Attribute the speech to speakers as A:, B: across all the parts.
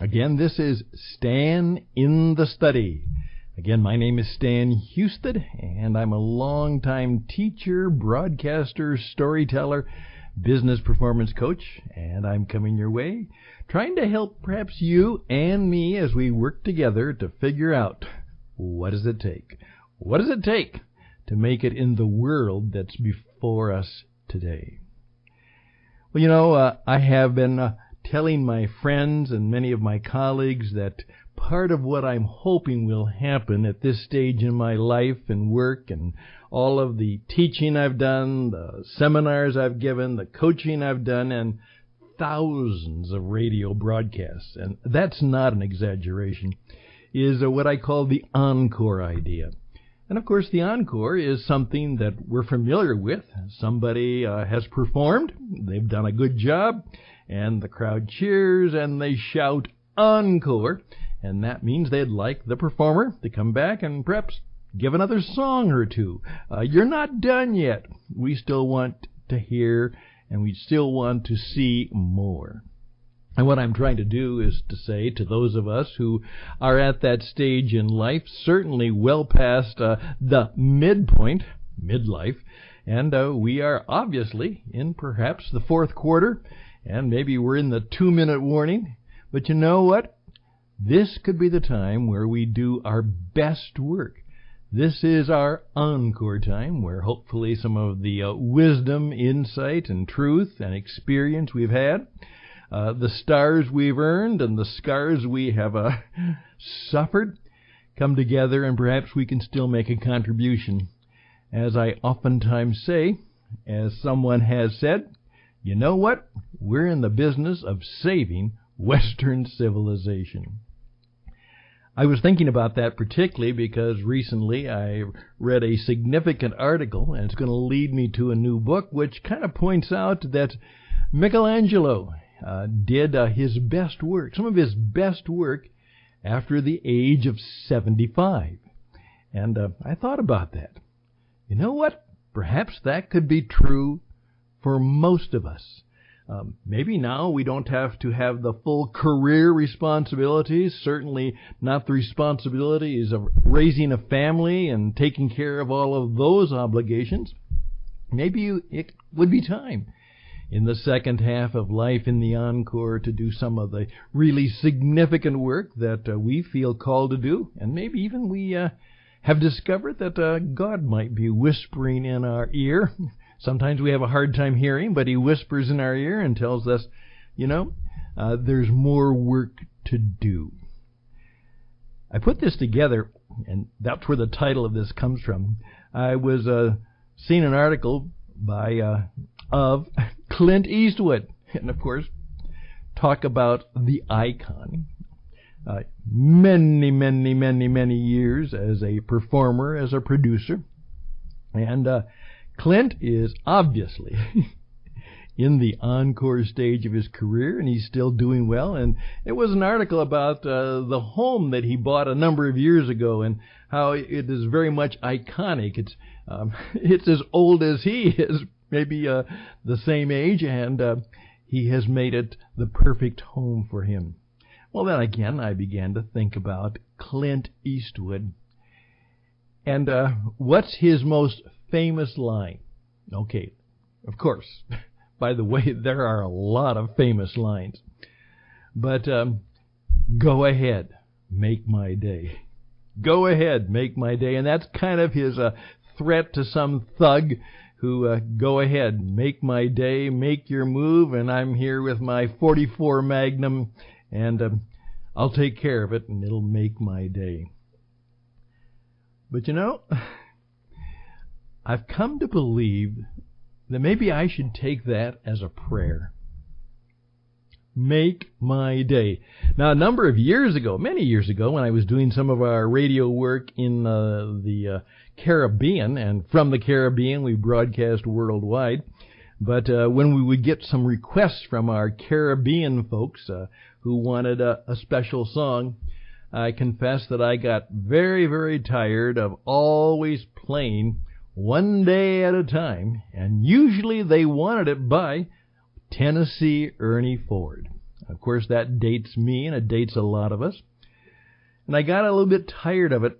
A: Again, this is Stan in the Study. Again, my name is Stan Husted, and I'm a longtime teacher, broadcaster, storyteller, business performance coach, and I'm coming your way, trying to help perhaps you and me as we work together to figure out what does it take? What does it take to make it in the world that's before us today? Well, I have been telling my friends and many of my colleagues that part of what I'm hoping will happen at this stage in my life and work and all of the teaching I've done, the seminars I've given, the coaching I've done, and thousands of radio broadcasts, and that's not an exaggeration, is what I call the encore idea. And of course, the encore is something that we're familiar with. Somebody has performed, they've done a good job, and the crowd cheers and they shout encore, and that means they'd like the performer to come back and perhaps give another song or two. You're not done yet. We still want to hear and we still want to see more. And what I'm trying to do is to say to those of us who are at that stage in life, certainly well past the midpoint, midlife, and we are obviously in perhaps the fourth quarter, and maybe we're in the 2-minute warning, but you know what? This could be the time where we do our best work. This is our encore time, where hopefully some of the wisdom, insight, and truth and experience we've had, the stars we've earned and the scars we have suffered, come together, and perhaps we can still make a contribution. As I oftentimes say, as someone has said, you know what? We're in the business of saving Western civilization. I was thinking about that particularly because recently I read a significant article, and it's going to lead me to a new book, which kind of points out that Michelangelo did his best work, some of his best work, after the age of 75. And I thought about that. You know what? Perhaps that could be true for most of us. Maybe now we don't have to have the full career responsibilities, certainly not the responsibilities of raising a family and taking care of all of those obligations. Maybe it would be time in the second half of life in the encore to do some of the really significant work that we feel called to do, and maybe even we have discovered that God might be whispering in our ear. Sometimes we have a hard time hearing, but he whispers in our ear and tells us, there's more work to do. I put this together, and that's where the title of this comes from. I was seeing an article of Clint Eastwood, and of course, talk about the icon. Many years as a performer, as a producer, and Clint is obviously in the encore stage of his career, and he's still doing well. And it was an article about the home that he bought a number of years ago and how it is very much iconic. It's as old as he is, maybe the same age, and he has made it the perfect home for him. Well, then again, I began to think about Clint Eastwood. And what's his most famous line? Okay, of course. By the way, there are a lot of famous lines. But go ahead, make my day. Go ahead, make my day. And that's kind of his threat to some thug who, go ahead, make my day, make your move, and I'm here with my .44 Magnum, and I'll take care of it, and it'll make my day. But I've come to believe that maybe I should take that as a prayer. Make my day. Now, a number of years ago, many years ago, when I was doing some of our radio work in the Caribbean, and from the Caribbean we broadcast worldwide, but when we would get some requests from our Caribbean folks who wanted a special song, I confess that I got very, very tired of always playing one day at a time, and usually they wanted it by Tennessee Ernie Ford. Of course, that dates me, and it dates a lot of us. And I got a little bit tired of it,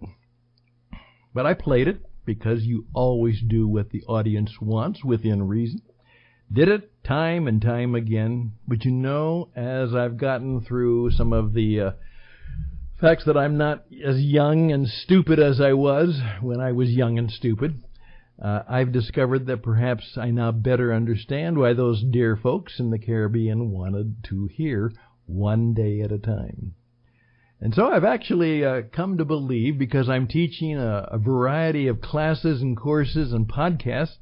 A: but I played it because you always do what the audience wants within reason. Did it time and time again. But you know, as I've gotten through some of the facts that I'm not as young and stupid as I was when I was young and stupid, I've discovered that perhaps I now better understand why those dear folks in the Caribbean wanted to hear one day at a time. And so I've actually come to believe, because I'm teaching a variety of classes and courses and podcasts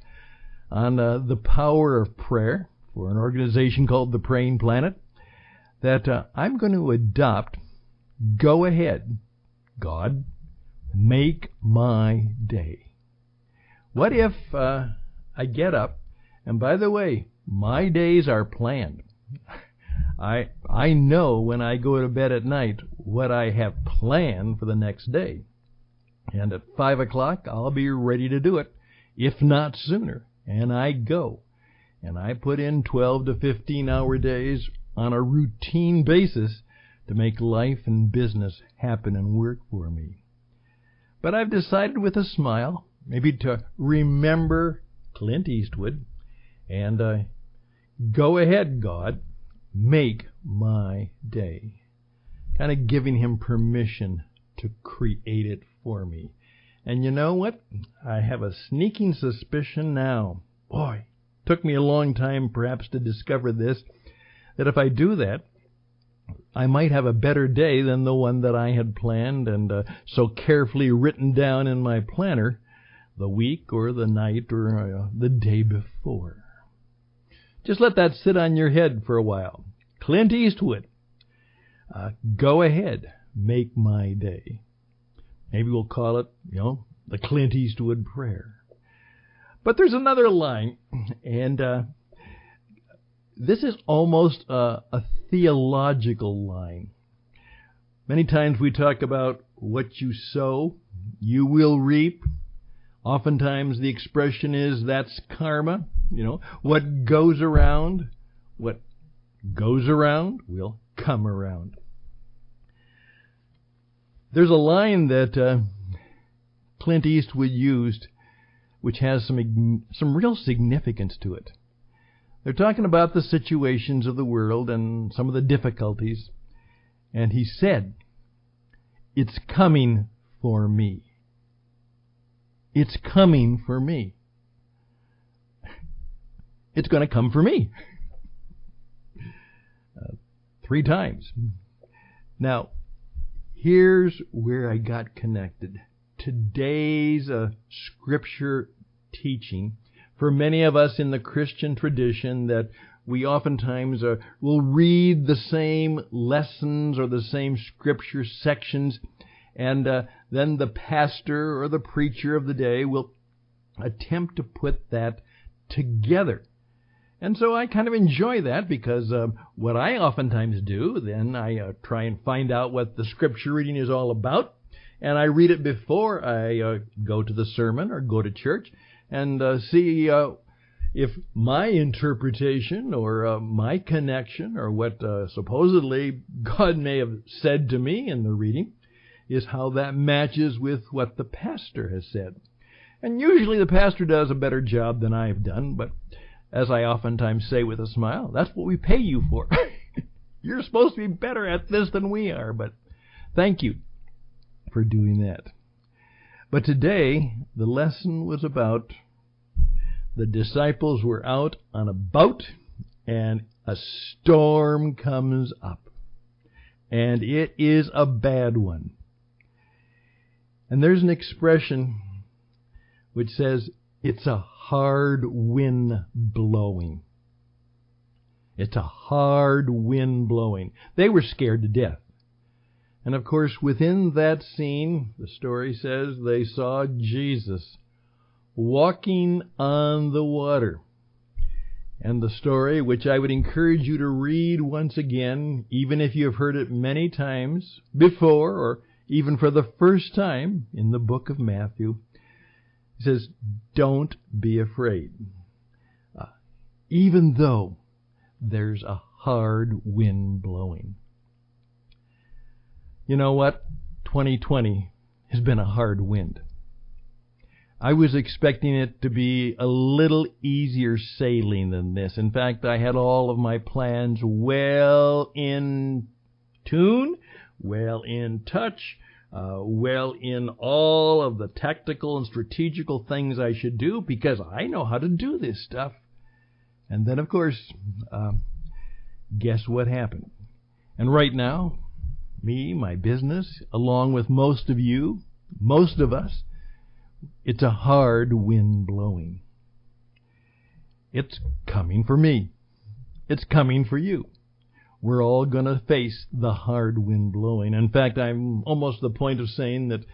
A: on the power of prayer for an organization called the Praying Planet, that I'm going to adopt, go ahead, God, make my day. What if I get up, and by the way, my days are planned. I know when I go to bed at night what I have planned for the next day. And at 5 o'clock, I'll be ready to do it, if not sooner. And I go. And I put in 12 to 15-hour days on a routine basis to make life and business happen and work for me. But I've decided with a smile, maybe to remember Clint Eastwood, and go ahead, God, make my day. Kind of giving him permission to create it for me. And you know what? I have a sneaking suspicion now. Boy, took me a long time perhaps to discover this, that if I do that, I might have a better day than the one that I had planned and so carefully written down in my planner the week or the night or the day before. Just let that sit on your head for a while. Clint Eastwood, go ahead, make my day. Maybe we'll call it, the Clint Eastwood prayer. But there's another line, and this is almost a theological line. Many times we talk about what you sow, you will reap. Oftentimes the expression is that's karma. What goes around will come around. There's a line that Clint Eastwood used which has some real significance to it. They're talking about the situations of the world and some of the difficulties. And he said, "It's coming for me. It's coming for me. It's going to come for me." 3 times. Now, here's where I got connected. Today's scripture teaching, for many of us in the Christian tradition, that we oftentimes will read the same lessons or the same scripture sections, and then the pastor or the preacher of the day will attempt to put that together. And so I kind of enjoy that, because what I oftentimes do, then I try and find out what the scripture reading is all about, and I read it before I go to the sermon or go to church, and see if my interpretation or my connection or what supposedly God may have said to me in the reading is how that matches with what the pastor has said. And usually the pastor does a better job than I've done, but as I oftentimes say with a smile, that's what we pay you for. You're supposed to be better at this than we are, but thank you for doing that. But today, the lesson was about the disciples were out on a boat, and a storm comes up. And it is a bad one. And there's an expression which says, it's a hard wind blowing. It's a hard wind blowing. They were scared to death. And of course, within that scene, the story says they saw Jesus walking on the water. And the story, which I would encourage you to read once again, even if you have heard it many times before, or even for the first time in the book of Matthew, it says, don't be afraid. Even though there's a hard wind blowing. You know what? 2020 has been a hard wind. I was expecting it to be a little easier sailing than this. In fact, I had all of my plans well in tune, well in touch, well in all of the tactical and strategical things I should do, because I know how to do this stuff. And then, of course, guess what happened? And right now, me, my business, along with most of you, most of us, it's a hard wind blowing. It's coming for me. It's coming for you. We're all going to face the hard wind blowing. In fact, I'm almost to the point of saying that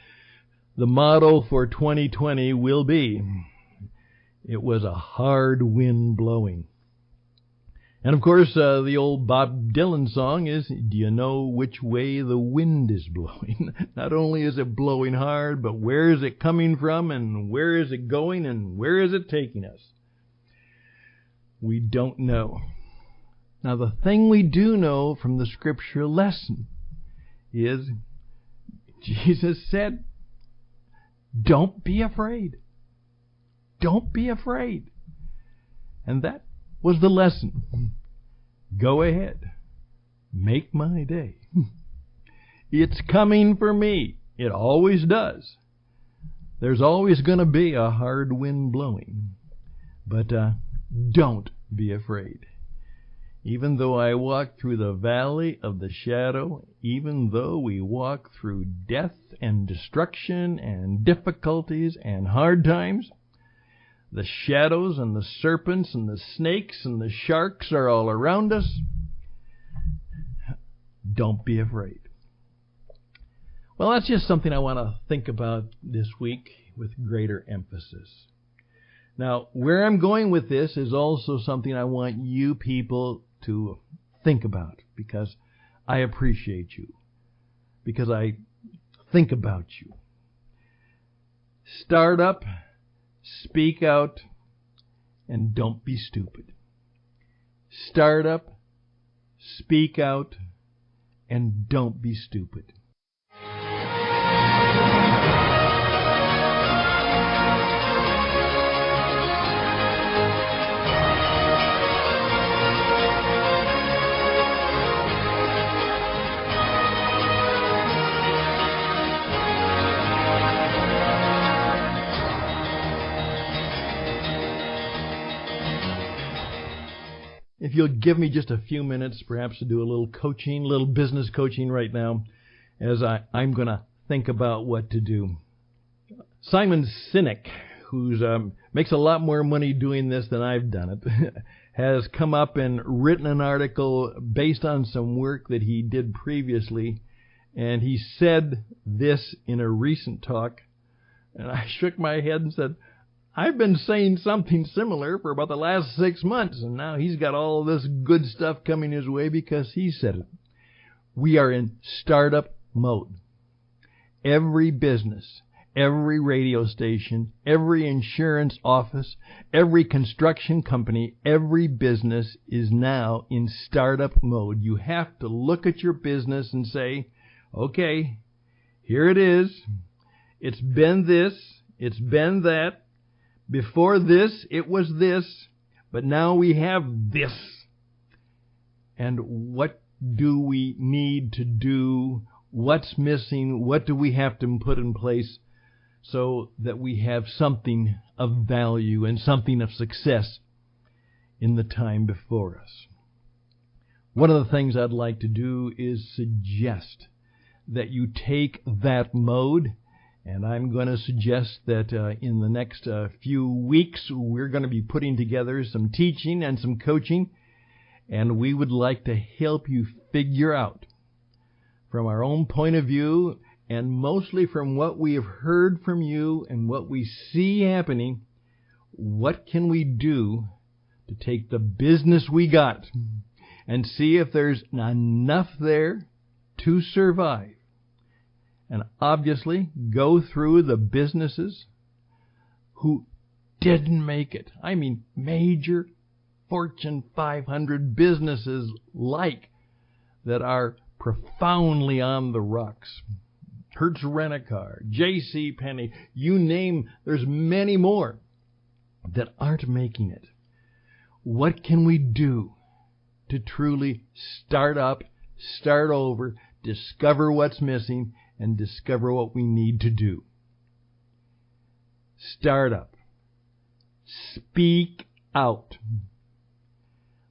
A: the motto for 2020 will be, it was a hard wind blowing. And of course, the old Bob Dylan song is, do you know which way the wind is blowing? Not only is it blowing hard, but where is it coming from, and where is it going, and where is it taking us? We don't know. Now, the thing we do know from the scripture lesson is Jesus said, don't be afraid. Don't be afraid. And that was the lesson. Go ahead. Make my day. It's coming for me. It always does. There's always going to be a hard wind blowing. But don't be afraid. Even though I walk through the valley of the shadow, even though we walk through death and destruction and difficulties and hard times, the shadows and the serpents and the snakes and the sharks are all around us. Don't be afraid. Well, that's just something I want to think about this week with greater emphasis. Now, where I'm going with this is also something I want you people to think about, because I appreciate you, because I think about you. Start up, speak out, and don't be stupid. Start up, speak out, and don't be stupid. If you'll give me just a few minutes, perhaps to do a little coaching, a little business coaching right now, as I'm going to think about what to do. Simon Sinek, who makes a lot more money doing this than I've done it, has come up and written an article based on some work that he did previously, and he said this in a recent talk, and I shook my head and said, I've been saying something similar for about the last 6 months, and now he's got all this good stuff coming his way because he said it. We are in startup mode. Every business, every radio station, every insurance office, every construction company, every business is now in startup mode. You have to look at your business and say, okay, here it is. It's been this. It's been that. Before this, it was this, but now we have this. And what do we need to do? What's missing? What do we have to put in place so that we have something of value and something of success in the time before us? One of the things I'd like to do is suggest that you take that mode. And I'm going to suggest that in the next few weeks, we're going to be putting together some teaching and some coaching. And we would like to help you figure out, from our own point of view, and mostly from what we have heard from you and what we see happening, what can we do to take the business we got and see if there's enough there to survive. And obviously go through the businesses who didn't make it. I mean, major Fortune 500 businesses like that are profoundly on the rocks. Hertz Rent-A-Car, J.C. Penney, you name, there's many more that aren't making it. What can we do to truly start up, start over, discover what's missing, and discover what we need to do? Start up. Speak out.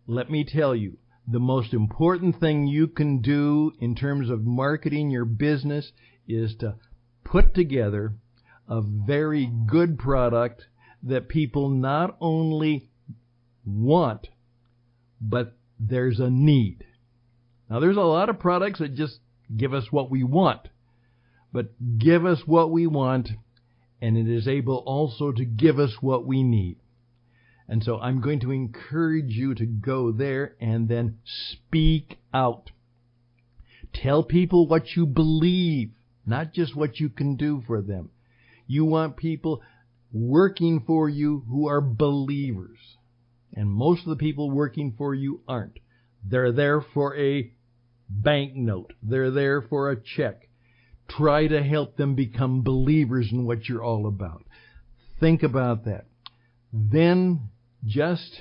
A: Let me tell you, the most important thing you can do in terms of marketing your business is to put together a very good product that people not only want, but there's a need. Now, there's a lot of products that just give us what we want, but give us what we want, and it is able also to give us what we need. And so I'm going to encourage you to go there and then speak out. Tell people what you believe, not just what you can do for them. You want people working for you who are believers. And most of the people working for you aren't. They're there for a banknote. They're there for a check. Try to help them become believers in what you're all about. Think about that. Then, just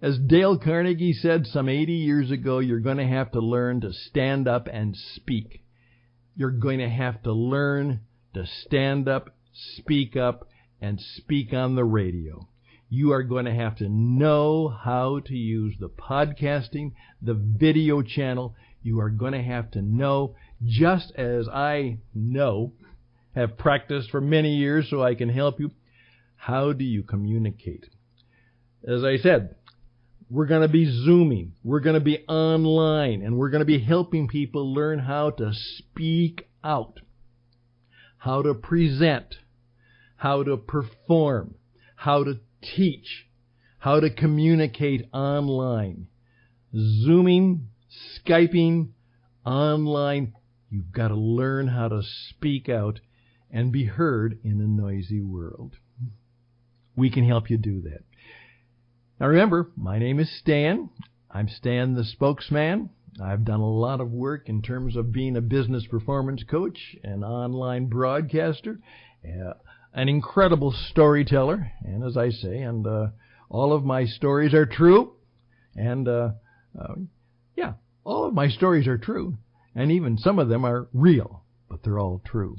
A: as Dale Carnegie said some 80 years ago, you're going to have to learn to stand up and speak. You're going to have to learn to stand up, and speak on the radio. You are going to have to know how to use the podcasting, the video channel. You are going to have to know, just as I have practiced for many years so I can help you, how do you communicate? As I said, we're going to be Zooming, we're going to be online, and we're going to be helping people learn how to speak out, how to present, how to perform, how to teach, how to communicate online. Zooming, Skyping, online, you've got to learn how to speak out and be heard in a noisy world. We can help you do that. Now remember, my name is Stan. I'm Stan the spokesman. I've done a lot of work in terms of being a business performance coach, an online broadcaster, an incredible storyteller, and as I say, and all of my stories are true, and all of my stories are true, and even some of them are real, but they're all true.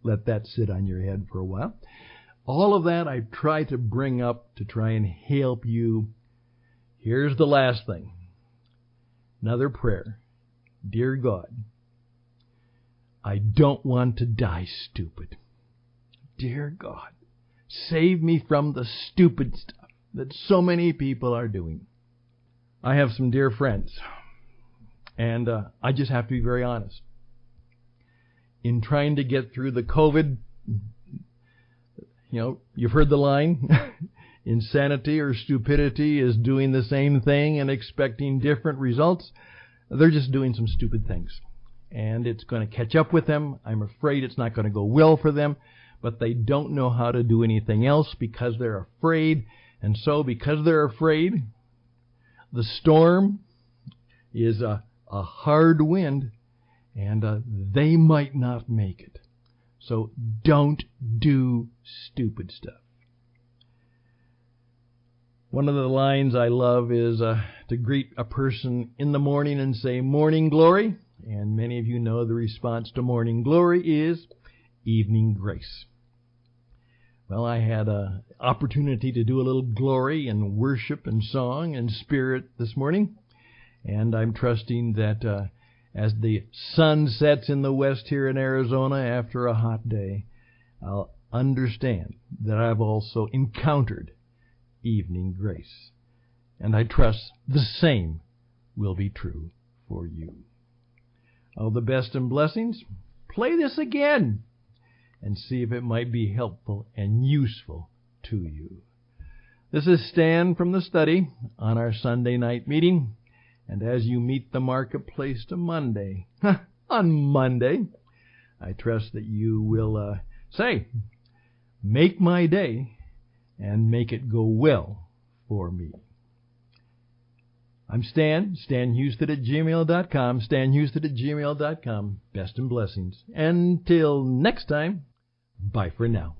A: Let that sit on your head for a while. All of that I try to bring up to try and help you. Here's the last thing. Another prayer. Dear God, I don't want to die stupid. Dear God, save me from the stupid stuff that so many people are doing. I have some dear friends, and I just have to be very honest. In trying to get through the COVID, you've heard the line, insanity or stupidity is doing the same thing and expecting different results. They're just doing some stupid things, and it's going to catch up with them. I'm afraid it's not going to go well for them, but they don't know how to do anything else because they're afraid. And so because they're afraid, the storm is a hard wind, and they might not make it. So don't do stupid stuff. One of the lines I love is to greet a person in the morning and say, "Morning glory." And many of you know the response to morning glory is evening grace. Well, I had an opportunity to do a little glory and worship and song and spirit this morning. And I'm trusting that as the sun sets in the west here in Arizona after a hot day, I'll understand that I've also encountered evening grace. And I trust the same will be true for you. All the best and blessings. Play this again and see if it might be helpful and useful to you. This is Stan from the study on our Sunday night meeting. And as you meet the marketplace on Monday, I trust that you will say, "Make my day and make it go well for me. I'm Stan, stanhouston@gmail.com, stanhouston@gmail.com. Best and blessings. Until next time, bye for now.